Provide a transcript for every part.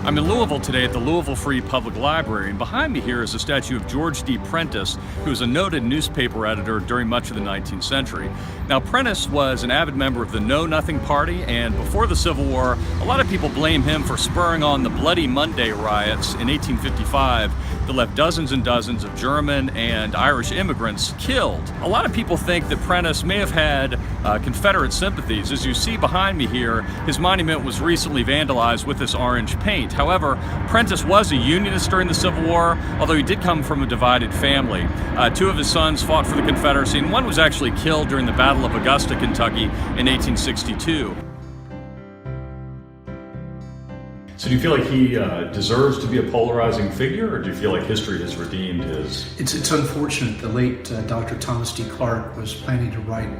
I'm in Louisville today at the Louisville Free Public Library, and behind me here is a statue of George D. Prentice, who was a noted newspaper editor during much of the 19th century. Now, Prentice was an avid member of the Know-Nothing Party, and before the Civil War, a lot of people blame him for spurring on the Bloody Monday riots in 1855 that left dozens and dozens of German and Irish immigrants killed. A lot of people think that Prentice may have had Confederate sympathies. As you see behind me here, his monument was recently vandalized with this orange paint. However, Prentice was a Unionist during the Civil War, although he did come from a divided family. Two of his sons fought for the Confederacy, and one was actually killed during the Battle of Augusta, Kentucky in 1862. So do you feel like he deserves to be a polarizing figure, or do you feel like history has redeemed his? It's unfortunate. The late Dr. Thomas D. Clark was planning to write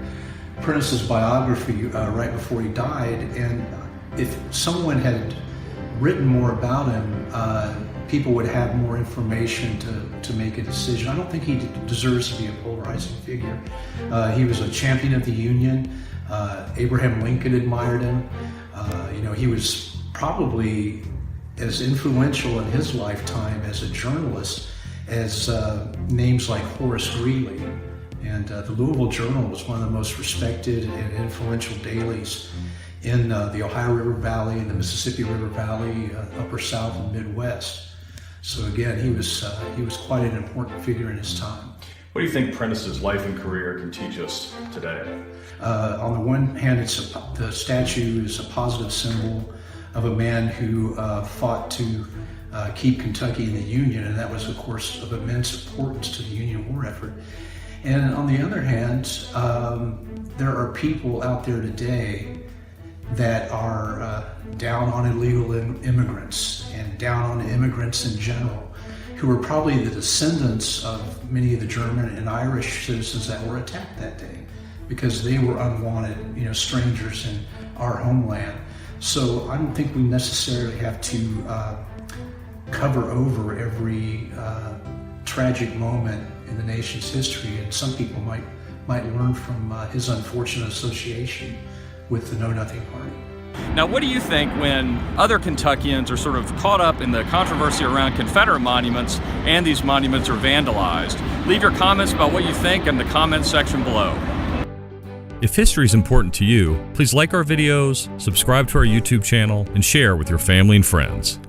Prentice's biography right before he died, and if someone had written more about him, people would have more information to make a decision. I don't think he deserves to be a polarizing figure. He was a champion of the Union. Abraham Lincoln admired him. He was probably as influential in his lifetime as a journalist as names like Horace Greeley. And the Louisville Journal was one of the most respected and influential dailies in the Ohio River Valley and the Mississippi River Valley, Upper South and Midwest. So again, he was quite an important figure in his time. What do you think Prentice's life and career can teach us today? On the one hand, the statue is a positive symbol of a man who fought to keep Kentucky in the Union, and that was, of course, of immense importance to the Union war effort. And on the other hand, there are people out there today that are down on illegal immigrants and down on immigrants in general, who are probably the descendants of many of the German and Irish citizens that were attacked that day because they were unwanted, strangers in our homeland. So I don't think we necessarily have to cover over every tragic moment in the nation's history, and some people might learn from his unfortunate association with the Know-Nothing Party. Now, what do you think when other Kentuckians are sort of caught up in the controversy around Confederate monuments and these monuments are vandalized? Leave your comments about what you think in the comments section below. If history is important to you, please like our videos, subscribe to our YouTube channel, and share with your family and friends.